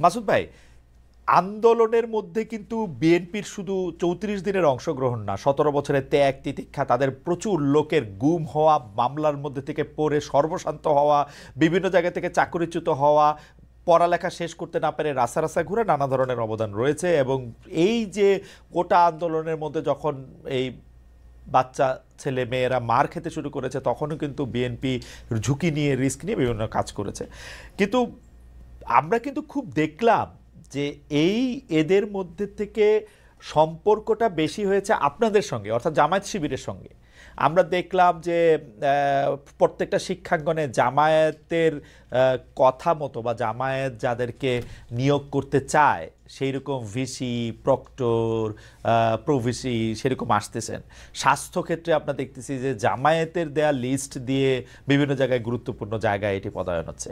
মাসুদ ভাই, আন্দোলনের মধ্যে কিন্তু বিএনপির শুধু ৩৪ দিনের অংশগ্রহণ না, ১৭ বছরের ত্যাগ তিতিক্ষা, তাদের প্রচুর লোকের গুম হওয়া, মামলার মধ্যে থেকে পড়ে সর্বশান্ত হওয়া, বিভিন্ন জায়গা থেকে চাকরিচ্যুত হওয়া, পড়ালেখা শেষ করতে না পেরে রাস্তা রাস্তায় ঘুরে নানা ধরনের অবদান রয়েছে। এবং এই যে কোটা আন্দোলনের মধ্যে যখন এই বাচ্চা ছেলে মেয়েরা মার খেতে শুরু করেছে, তখনও কিন্তু বিএনপি ঝুঁকি নিয়ে, রিস্ক নিয়ে বিভিন্ন কাজ করেছে। কিন্তু আমরা কিন্তু খুব দেখলাম যে এই এদের মধ্যে থেকে সম্পর্কটা বেশি হয়েছে আপনাদের সঙ্গে, অর্থাৎ জামায়াত শিবিরের সঙ্গে। আমরা দেখলাম যে প্রত্যেকটা শিক্ষাঙ্গনে জামায়াতের কথা মতো বা জামায়াত যাদেরকে নিয়োগ করতে চায় সেই রকম ভিসি, প্রক্টর, প্রভিসি সেরকম আসতেছেন। স্বাস্থ্যক্ষেত্রে আমরা দেখতেছি যে জামায়াতের দেয়া লিস্ট দিয়ে বিভিন্ন জায়গায় গুরুত্বপূর্ণ জায়গায় এটি পদায়ন হচ্ছে।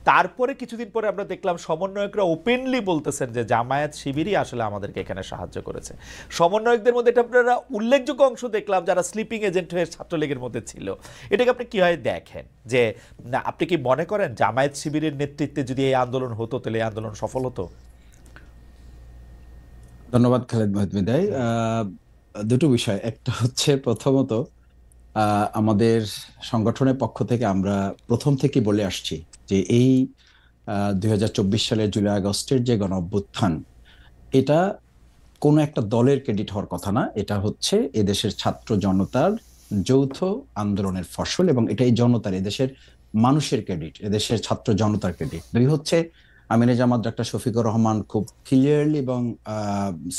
তারপরে কিছুদিন পরে আমরা দেখলাম সমন্বয়করা ওপেনলি বলতেছেন যে জামায়াত শিবিরই আসলে আমাদেরকে এখানে সাহায্য করেছে। সমন্বয়কদের মধ্যে এটা আপনারা উল্লেখযোগ্য অংশ দেখলাম যারা স্লিপিং এজেন্ট হয়ে ছাত্রলীগের মধ্যে ছিল। এটাকে আপনি কীভাবে দেখেন? যে আপনি কি মনে করেন জামায়াত শিবিরের নেতৃত্বে যদি এই আন্দোলন হতো তাহলে এই আন্দোলন সফল হতো? ধন্যবাদ খালেদ মহিউদ্দিন। দুটো বিষয়, একটা হচ্ছে প্রথমত আমাদের সংগঠনের পক্ষ থেকে আমরা প্রথম থেকে বলে আসছি যে এই ২০২৪ সালের জুলাই আগস্টের যে গণঅভ্যুত্থান, এটা কোনো একটা দলের ক্রেডিট হওয়ার কথা না। এটা হচ্ছে এদেশের ছাত্র জনতার যৌথ আন্দোলনের ফসল, এবং এটা এই জনতার, এদেশের মানুষের ক্রেডিট, এদেশের ছাত্র জনতার ক্রেডিট। দুই হচ্ছে আমিরে জামাত ডাক্তার শফিকুর রহমান খুব ক্লিয়ারলি এবং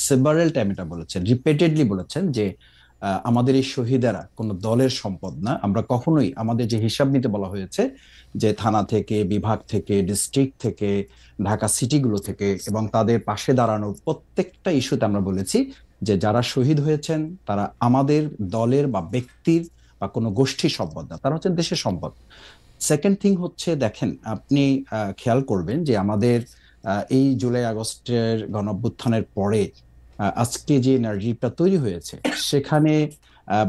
সেভারেল টাইম এটা বলেছেন, রিপিটেডলি বলেছেন যে আমাদের এই শহীদেরা কোনো দলের সম্পদ না। আমরা কখনোই আমাদের যে হিসাব নিতে বলা হয়েছে যে থানা থেকে, বিভাগ থেকে, ডিস্ট্রিক্ট থেকে, ঢাকা সিটিগুলো থেকে, এবং তাদের পাশে দাঁড়ানোর প্রত্যেকটা ইস্যুতে আমরা বলেছি যে যারা শহীদ হয়েছেন তারা আমাদের দলের বা ব্যক্তির বা কোনো গোষ্ঠীর সম্পদ না, তারা হচ্ছেন দেশের সম্পদ। সেকেন্ড থিং হচ্ছে, দেখেন আপনি খেয়াল করবেন যে আমাদের এই জুলাই আগস্টের গণঅভ্যুত্থানের পরে আজকে যে নারেটিভটা তৈরি হয়েছে, সেখানে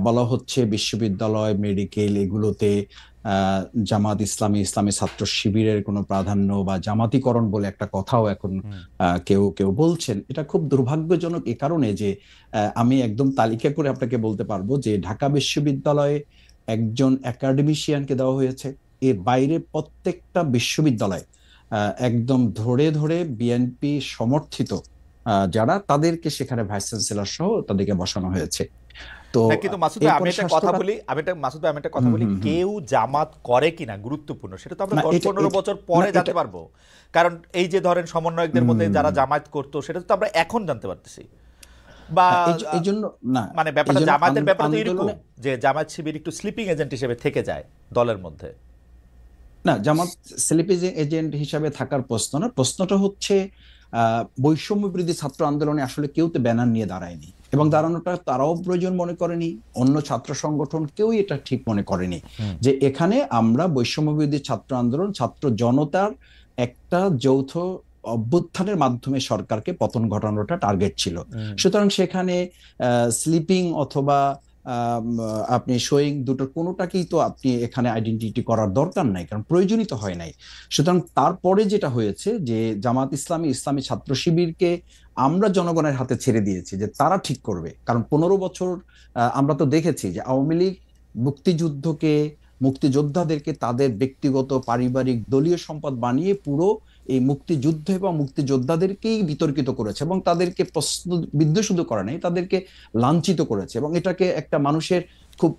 বলা হচ্ছে বিশ্ববিদ্যালয়, মেডিকেল এগুলোতে জামাত ইসলামী, ইসলামী ছাত্র শিবিরের কোনো প্রাধান্য বা জামাতিকরণ বলে একটা কথাও এখন কেউ কেউ বলছেন। এটা খুব দুর্ভাগ্যজনক এ কারণে যে আমি একদম তালিকা করে আপনাকে বলতে পারবো যে ঢাকা বিশ্ববিদ্যালয়ে একজন একাডেমিশিয়ানকে দেওয়া হয়েছে। এর বাইরে প্রত্যেকটা বিশ্ববিদ্যালয় একদম ধরে ধরে বিএনপি সমর্থিত যারা, তাদেরকে সেখানে ভাইস চ্যান্সেলর সহ তাদেরকে বসানো হয়েছে। তো কিন্তু মাসুদ ভাই, আমি একটা কথা বলি, মাসুদ ভাই আমি একটা কথা বলি, কেউ জামাত করে কিনা গুরুত্বপূর্ণ, সেটা তো আমরা ১০-১৫ বছর পরে জানতে পারবো। কারণ এই যে ধরেন সমন্বয়কদের মধ্যে যারা জামায়াত করতো, সেটা তো আমরা এখন জানতে পারতেছি। বা এই জন্য না, মানে ব্যাপারটা জামায়াতের ব্যাপারে তো এরকম যে জামায়াত শিবির একটু স্লিপিং এজেন্ট হিসেবে থেকে যায় দলের মধ্যে। না, জামাত স্লিপিং এজেন্ট হিসাবে থাকার প্রশ্ন না। প্রশ্নটা হচ্ছে বৈষম্য বিরোধী ছাত্র আন্দোলনে আসলে কেউ তো ব্যানার নিয়ে দাঁড়ায়নি, এবং দাঁড়ানোটা তারাও প্রয়োজন মনে করেনি, অন্য ছাত্র সংগঠন কেউই এটা ঠিক মনে করেনি যে এখানে আমরা বৈষম্য বিরোধী ছাত্র আন্দোলন, ছাত্র জনতার একটা যৌথ অভ্যুত্থানের মাধ্যমে সরকারকে পতন ঘটানোটা টার্গেট ছিল। সুতরাং সেখানে স্লিপিং অথবা আপনি শোয়িং, দুটোর কোনোটাকেই তো আপনি এখানে আইডেন্টিটি করার দরকার নাই, কারণ প্রয়োজনই তো হয় নাই। সুতরাং তারপরে যেটা হয়েছে যে জামাত ইসলামী, ইসলামী ছাত্র শিবিরকে আমরা জনগণের হাতে ছেড়ে দিয়েছি যে তারা ঠিক করবে। কারণ 15 বছর আমরা তো দেখেছি যে আওয়ামী লীগ মুক্তিযুদ্ধকে, মুক্তিযোদ্ধাদেরকে তাদের ব্যক্তিগত, পারিবারিক, দলীয় সম্পদ বানিয়ে পুরো এই মুক্তিযুদ্ধ এবং মুক্তিযোদ্ধাদেরকেই বিতর্কিত করেছে, এবং তাদেরকে প্রশ্নবিদ্ধ শুধু করে নাই, তাদেরকে লাঞ্ছিত করেছে, এবং এটাকে একটা মানুষের খুব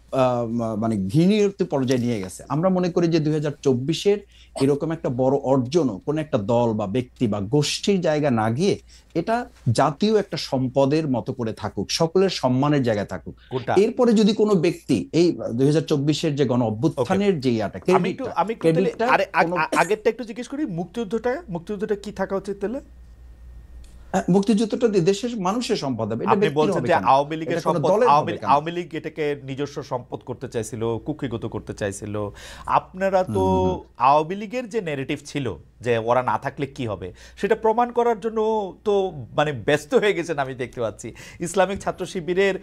মানে ঘৃণীয় পর্যায়ে নিয়ে গেছে। আমরা মনে করি যে 2024-এর এরকম একটা বড় অর্জনও কোন একটা দল বা ব্যক্তি বা গোষ্ঠীর জায়গা না গিয়ে এটা জাতীয় একটা সম্পদের মতো করে থাকুক, সকলের সম্মানের জায়গায় থাকুক। এরপরে যদি কোনো ব্যক্তি এই 2024-এর যে গণ অভ্যুত্থানের যে আগেরটা একটু জিজ্ঞেস করি, মুক্তিযুদ্ধটা কি থাকা উচিত তাহলে? মুক্তিযুদ্ধটা দেশের মানুষের সম্পদ হবে। আপনি বলছেন যে আওয়ামী লীগের সম্পদ, আওয়ামী লীগ এটাকে নিজস্ব সম্পদ করতে চাইছিল, কুক্ষিগত করতে চাইছিল। আপনারা তো আওয়ামী লীগের যে ন্যারেটিভ ছিল যে ওরা না থাকলে কি হবে, সেটা প্রমাণ করার জন্য তো মানে ব্যস্ত হয়ে গেছেন আমি দেখতে পাচ্ছি। ইসলামিক ছাত্র শিবিরের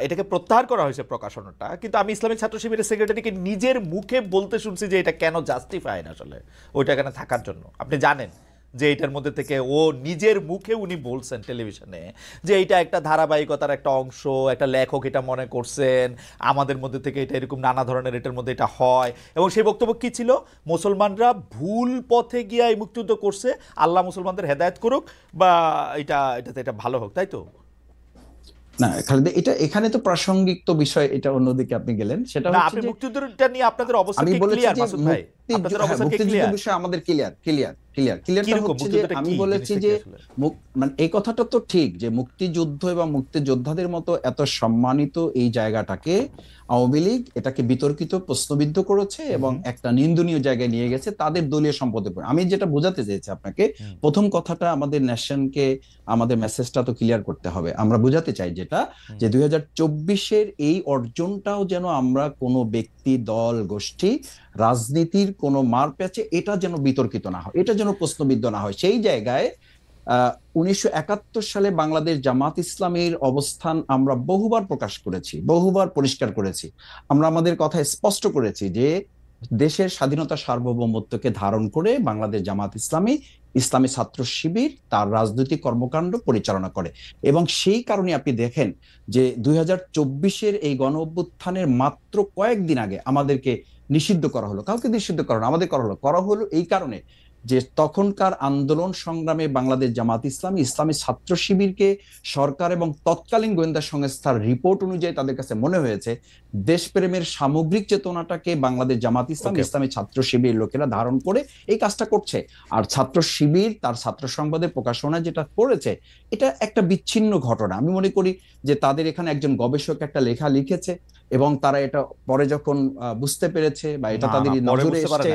এটাকে প্রত্যাহার করা হয়েছে প্রকাশনাটা, কিন্তু আমি ইসলামিক ছাত্র শিবিরের সেক্রেটারিকে নিজের মুখে বলতে শুনছি যে এটা কেন জাস্টিফাই না আসলে ওইটা এখানে থাকার জন্য। আপনি জানেন যে এটার মধ্যে থেকে ও নিজের মুখে উনি বলছেন টেলিভিশনে যে এটা একটা ধারাবাহিকতার একটা অংশ, একটা লেখক এটা মনে করছেন, আমাদের মধ্যে থেকে এটা এরকম নানা ধরনের এটার মধ্যে এটা হয়। এবং সেই বক্তব্য কি ছিল? মুসলমানরা ভুল পথে গিয়ে এই মুক্তিযুদ্ধ করছে, আল্লাহ মুসলমানদের হেদায়েত করুক, বা এটাতে এটা ভালো হোক, তাই তো? না খালেদা, এটা এখানে তো প্রাসঙ্গিক তো বিষয়, এটা অন্যদিকে আপনি গেলেন। সেটা না, হচ্ছে আপনি যে মুক্তিযুদ্ধটা নিয়ে আপনাদের অবস্থা আমি কি বলেছি ক্লিয়ার যে মাসুদ ভাই? আপনাদের অবস্থা কি মুক্তিযুদ্ধ ক্লিয়ার? বিষয়ে আমাদের ক্লিয়ারটা কিরকম হচ্ছে যে মুক্তিযুদ্ধটা আমি কি বলেছি জিনিসটা কি যে আসলে? মানে এই কথাটা তো ঠিক যে মুক্তিযুদ্ধ এবং মুক্তিযোদ্ধাদের মতো এত সম্মানিত এই জায়গাটাকে আওয়ামী লীগ এটাকে বিতর্কিত, প্রশ্নবিদ্ধ করেছে এবং একটা নিন্দনীয় জায়গায় নিয়ে গেছে তাদের দলীয় সম্পদের উপর। আমি যেটা বোঝাতে চেয়েছি আপনাকে, প্রথম কথাটা আমাদের ন্যাশনকে আমাদের মেসেজটা তো ক্লিয়ার করতে হবে। আমরা বোঝাতে চাই যেটা যে 2024-এর এই অর্জনটাও যেন আমরা কোনো ব্যক্তি, দল, গোষ্ঠী, রাজনীতির কোনো মার প্যাচে এটা যেন বিতর্কিত না হয়, এটা যেন প্রশ্নবিদ্ধ না হয়। সেই জায়গায় 1971 সালে বাংলাদেশ জামাত ইসলামীর অবস্থান আমরা বহুবার প্রকাশ করেছি, বহুবার পরিষ্কার করেছি। আমরা আমাদের কথা স্পষ্ট করেছি যে দেশের স্বাধীনতা সার্বভৌমত্বকে ধারণ করে বাংলাদেশ জামাত ইসলামী, ইসলামী ছাত্র শিবির তার রাজনৈতিক কর্মকাণ্ড পরিচালনা করে। এবং সেই কারণে আপনি দেখেন যে 2024-এর এই গণ অভ্যুত্থানের মাত্র কয়েকদিন আগে আমাদেরকে নিষিদ্ধ করা হলো। কাউকে নিষিদ্ধ করা হলো, আমাদের করা হলো এই কারণে যে তখনকার আন্দোলন সংগ্রামে বাংলাদেশ জামাত ইসলামী, ইসলামী ছাত্র শিবিরকে সরকার এবং তৎকালীন গোয়েন্দা সংস্থার রিপোর্ট অনুযায়ী তাদের কাছে মনে হয়েছে দেশপ্রেমের সামগ্রিক চেতনাটাকে বাংলাদেশ জামাত ইসলাম, ইসলামী ছাত্র শিবির লোকেরা ধারণ করে এই কাজটা করছে। আর ছাত্র শিবির তার ছাত্র সংবাদে প্রকাশনা যেটা করেছে এটা একটা বিচ্ছিন্ন ঘটনা। আমি মনে করি যে তাদের এখানে একজন গবেষক একটা লেখা লিখেছে এবং তারা এটা পরে যখন বুঝতে পেরেছে বা এটা তাদের নজরে এসছে,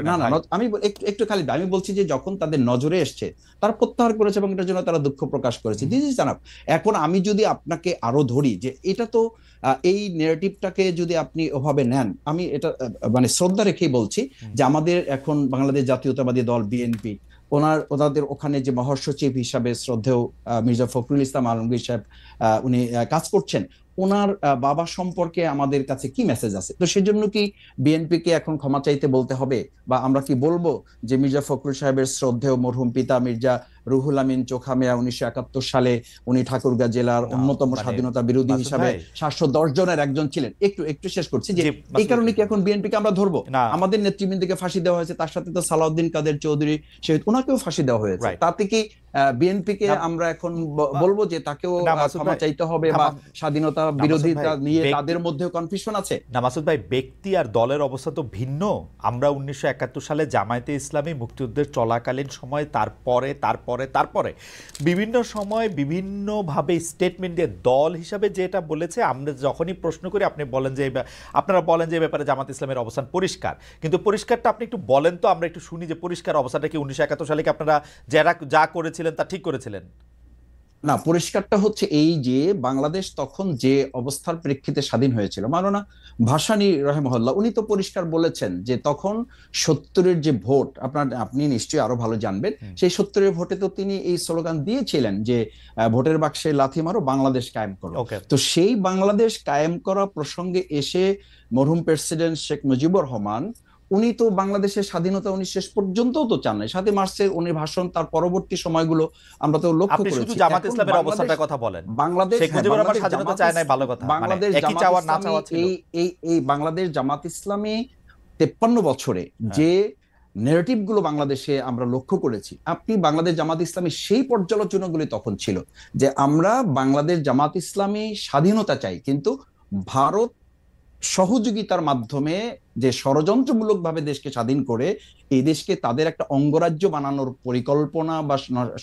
না না আমি একটু খালিদ, আমি বলছি যে যখন তাদের নজরে এসছে তারা প্রত্যাহার করেছে এবং এটার জন্য তারা দুঃখ প্রকাশ করেছে। জি জি জানাব। এখন আমি যদি আপনাকে আরো ধরি যে এটা তো এই নেগেটিভটাকে যদি আপনি ওভাবে নেন, আমি এটা মানে শ্রদ্ধা রেখেই বলছি যে আমাদের এখন বাংলাদেশ জাতীয়তাবাদী দল বিএনপি, ওনাদের ওখানে যে মহাসচিব হিসাবে শ্রদ্ধেয় মির্জা ফখরুল ইসলাম আলমগীর সাহেব উনি কাজ করছেন, ওনার বাবা সম্পর্কে আমাদের কাছে কি মেসেজ আছে? তো সেজন্য কি বিএনপি কে এখন ক্ষমা চাইতে বলতে হবে, বা আমরা কি বলবো যে মির্জা ফখরুল সাহেবের শ্রদ্ধেয় মরহুম পিতা মির্জা রুহুল আমিন চোখা মিয়া 1971 সালে উনি ঠাকুরগাঁ জেলার অন্যতম স্বাধীনতা বিরোধী হিসাবে 710 জনের একজন ছিলেন। একটু শেষ করছি যে এই কারণে কি এখন বিএনপি কে আমরা ধরবো? আমাদের নেতৃবৃন্দকে ফাঁসি দেওয়া হয়েছে, তার সাথে তো সালাউদ্দিন কাদের চৌধুরী শহীদ, ওনাকেও ফাঁসি দেওয়া হয়েছে। তাতে কি বিএনপি কে আমরা এখন বলবো যে তাকেও ক্ষমা চাইতে হবে বা স্বাধীনতা বিরোধিতা নিয়ে তাদের মধ্যে কনফিউশন আছে? না মাসুদ ভাই, ব্যক্তি আর দলের অবস্থা তো ভিন্ন। আমরা 1971 সালে জামায়াতে ইসলামী মুক্তিযুদ্ধের চলাকালীন সময়, তারপরে বিভিন্ন সময় বিভিন্নভাবে স্টেটমেন্ট দিয়ে দল হিসাবে যেটা বলেছে, আমরা যখনই প্রশ্ন করি আপনারা বলেন যে ব্যাপারে জামাত ইসলামের অবস্থান পরিষ্কার। কিন্তু পরিষ্কারটা আপনি একটু বলেন তো, আমরা একটু শুনি যে পরিষ্কার অবস্থাটা কি 1971 সালে কি আপনারা যা করেছিলেন তা ঠিক করেছিলেন? না, পরিষ্কারটা হচ্ছে এই যে বাংলাদেশ তখন যে অবস্থার প্রেক্ষিতে স্বাধীন হয়েছিল, মাওলানা ভাসানী রাহিমাহুল্লাহ উনি তো পরিষ্কার বলেছেন যে তখন 70-এর যে ভোট, আপনি নিশ্চয়ই আরো ভালো জানবেন, সেই 70-এর ভোটে তো তিনি এই স্লোগান দিয়েছিলেন যে ভোটের বাক্সে লাথি মারো, বাংলাদেশ কায়েম করো। তো সেই বাংলাদেশ কায়েম করা প্রসঙ্গে এসে মরহুম প্রেসিডেন্ট শেখ মুজিবুর রহমান উনি তো বাংলাদেশের স্বাধীনতা উনি শেষ পর্যন্তও তো চান নাই। 7 মার্চের উনি ভাষণ, তার পরবর্তী সময়গুলো আমরা তো লক্ষ্য করেছি। আপনি শুধু জামাত ইসলামের অবস্থাটার কথা বলেন। বাংলাদেশ শেখ মুজিবুর রহমান স্বাধীনতা চায় নাই, ভালো কথা, বাংলাদেশ একই চাওয়া না চাওয়া ছিল। এই বাংলাদেশ জামাত ইসলামী 53 বছরে যে নেগেটিভ গুলো বাংলাদেশে আমরা লক্ষ্য করেছি, আপনি বাংলাদেশ জামাত ইসলামী সেই পর্যালোচনাগুলি তখন ছিল যে আমরা বাংলাদেশ জামাত ইসলামী স্বাধীনতা চাই, কিন্তু ভারত সহযোগিতার মাধ্যমে যে ষড়যন্ত্রমূলক ভাবে দেশকে স্বাধীন করে এই দেশকে তাদের একটা অঙ্গরাজ্য বানানোর পরিকল্পনা বা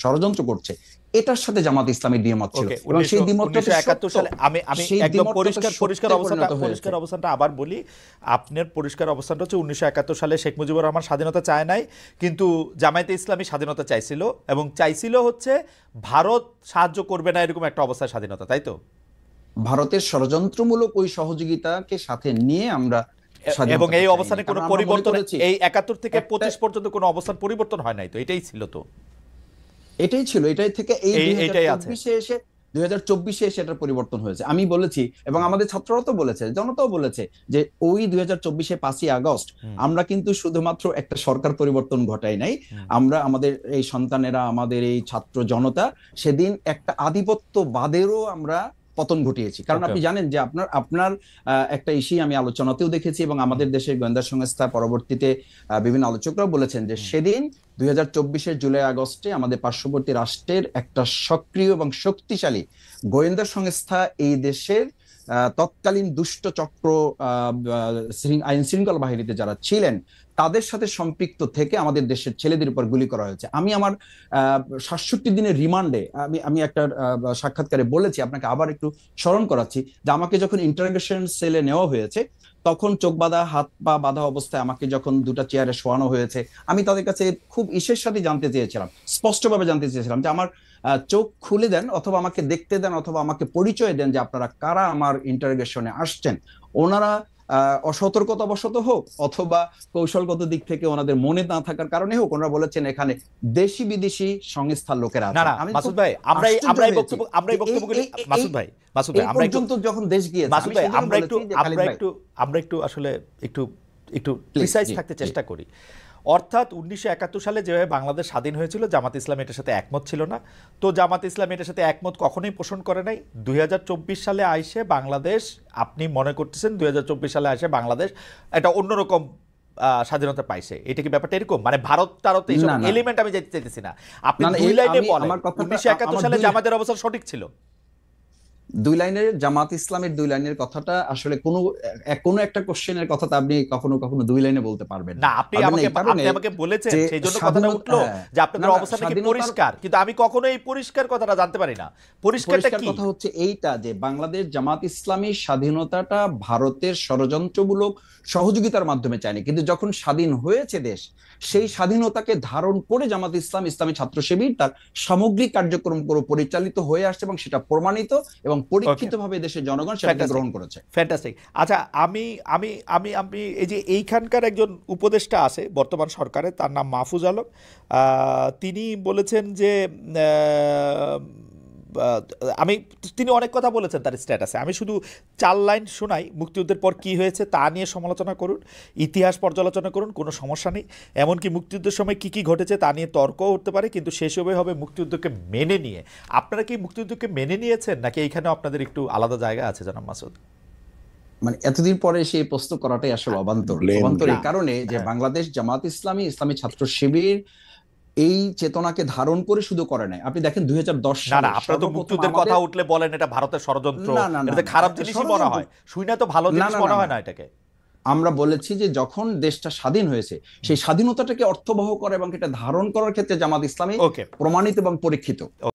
ষড়যন্ত্র করছে, এটার সাথে জামাত ইসলামের দ্বিমত ছিল। এবং সেই দ্বিমতটা 1971 সালে আমি একদম পরিষ্কার অবস্থানটা আবার বলি। আপনার পরিষ্কার অবস্থানটা হচ্ছে 1971 সালে শেখ মুজিবুর রহমান স্বাধীনতা চায় নাই, কিন্তু জামায়াতে ইসলামী স্বাধীনতা চাইছিল, এবং চাইছিল হচ্ছে ভারত সাহায্য করবে না এরকম একটা অবস্থায় স্বাধীনতা, তাই তো? ভারতের ষড়যন্ত্রমূলক ওই সহযোগিতাকে সাথে নিয়ে আমরা, এবং এই অবস্থানে কোনো পরিবর্তন, এই 71 থেকে 25 পর্যন্ত কোনো অবস্থান পরিবর্তন হয় নাই, তো এটাই ছিল, তো এটাই ছিল, এটাই থেকে এই 2024-এ এসে 2024-এ সেটার পরিবর্তন হয়েছে। আমি বলেছি এবং আমাদের ছাত্ররা তো বলেছে, জনতাও বলেছে যে ওই 2024-এ 5ই আগস্ট আমরা কিন্তু শুধুমাত্র একটা সরকার পরিবর্তন ঘটাই নাই, আমরা আমাদের এই সন্তানেরা, আমাদের এই ছাত্র জনতা সেদিন একটা আধিপত্যবাদেরও আমরা পতন ঘটিয়েছি। কারণ আপনি জানেন যে আপনার আপনার একটা ইস্যু আমি আলোচনাতেও দেখেছি এবং আমাদের দেশের গোয়েন্দা সংস্থা পরবর্তীতে বিভিন্ন আলোচকরাও বলেছেন যে সেদিন 2024-এর জুলাই আগস্টে আমাদের পার্শ্ববর্তী রাষ্ট্রের একটা সক্রিয় এবং শক্তিশালী গোয়েন্দা সংস্থা এই দেশের তৎকালীন দুষ্ট চক্র আইন শৃঙ্খলা বাহিনীতে যারা ছিলেন তাদের সাথে সম্পৃক্ত থেকে আমাদের দেশের ছেলেদের উপর গুলি করা হয়েছে। আমি আমার 67 দিনের রিমান্ডে আমি একটা সাক্ষাৎকারে বলেছি, আপনাকে আবার একটু স্মরণ করাচ্ছি, যে আমাকে যখন ইন্টারোগেশন সেলে নেওয়া হয়েছে তখন চোখ বাঁধা, হাত পা বাঁধা অবস্থায় আমাকে যখন দুটা চেয়ারে শোয়ানো হয়েছে, আমি তাদের কাছে খুব ইসের সাথে জানতে চেয়েছিলাম, স্পষ্টভাবে জানতে চেয়েছিলাম যে আমার চোখ খুলে দেন, অথবা আমাকে দেখতে দেন, অথবা আমাকে পরিচয় দেন যে আপনারা কারা আমার ইন্টারোগেশনে আসছেন। ওনারা অসতর্কতাবশত হোক অথবা কৌশলগত দিক থেকে ওনাদের মনে না থাকার কারণে হোক, ওনারা বলেছেন এখানে দেশি বিদেশি সংস্থার লোকেরা আছে। মাসুদ ভাই, আমরা যখন দেশ গিয়েছে আমরা একটু আসলে একটু প্রিসাইজ থাকতে চেষ্টা করি। অর্থাৎ 1971 সালে যেভাবে বাংলাদেশ স্বাধীন হয়েছিল, জামাত ইসলাম এটার সাথে একমত ছিল না। তো জামাত ইসলাম এটার সাথে একমত কখনোই পোষণ করে নাই। 2024 সালে আইসে বাংলাদেশ, আপনি মনে করতেছেন 2024 সালে আইসে বাংলাদেশ এটা অন্যরকম স্বাধীনতা পাইছে, এটা কি ব্যাপারটা এরকম? মানে ভারত তারত এইসব এলিমেন্ট আমি যেতে চাইতেছি না, আপনি দুই লাইনে বলেন 1971 সালে জামাতের অবস্থা সঠিক ছিল। দুই লাইনের জামাত ইসলামের দুই লাইনের কথাটা আসলে কোনো একটা কোশ্চেনের কথা আপনি কখনো কখনো দুই লাইনে বলতে পারবেন না। আপনি আমাকে বলেছেন, সেই জন্য কথাটা উঠলো যে আপনাদের অবস্থা নাকি পরিষ্কার, কিন্তু আমি কখনো এই পরিষ্কার কথাটা জানতে পারি না। পরিষ্কারটা কি? কথা হচ্ছে এইটা যে বাংলাদেশ জামাত ইসলামী স্বাধীনতাটা ভারতের ষড়যন্ত্রমূলক সহযোগিতার মাধ্যমে চায়নি, কিন্তু যখন স্বাধীন হয়েছে দেশ, সেই স্বাধীনতাকে ধারণ করে জামাত ইসলাম, ইসলামী ছাত্র শিবির তার সামগ্রিক কার্যক্রম পরিচালিত হয়ে আসছে এবং সেটা প্রমাণিত এবং পরীক্ষিতভাবে দেশের জনগণ সেটা গ্রহণ করেছে। ফ্যান্টাস্টিক। আচ্ছা, আমি আমি আমি আমি এই যে এইখানকার একজন উপদেষ্টা আছে বর্তমান সরকারে, তার নাম মাহফুজ আলম, তিনি বলেছেন যে তিনি অনেক কথা বলেছেন তার স্ট্যাটাসে। আমি শুধু 4 লাইন শোনাই। মুক্তিযুদ্ধের পর কি হয়েছে তা নিয়ে সমালোচনা করুন, ইতিহাস পর্যালোচনা করুন, কোনো সমস্যা নেই। এমনকি মুক্তিযুদ্ধের সময় কি কি ঘটেছে তা নিয়ে তর্কও উঠতে পারে, কিন্তু সেসবে হবে মুক্তিযুদ্ধকে মেনে নিয়ে। আপনারা কি মুক্তিযুদ্ধকে মেনে নিয়েছেন, নাকি এইখানে আপনাদের একটু আলাদা জায়গা আছে জনাব মাসুদ? মানে এতদিন পরে সেই প্রশ্ন করাটাই আসলে অবান্তর এই কারণে যে বাংলাদেশ জামাত ইসলামী, ইসলামী ছাত্র শিবির এই চেতনাকে ধারণ করে শুধু করে নাই। আপনি দেখেন 2010 সালে আপনারা তো মুক্তিযুদ্ধের কথা উঠলে বলেন এটা ভারতের ষড়যন্ত্র, এটা খারাপ জিনিসই মনে হয়, শুই না তো ভালো জিনিস মনে হয় না এটাকে। আমরা বলেছি যে যখন দেশটা স্বাধীন হয়েছে, সেই স্বাধীনতাটাকে অর্থবহ করে এবং এটা ধারণ করার ক্ষেত্রে জামাত ইসলামী প্রমাণিত এবং পরীক্ষিত।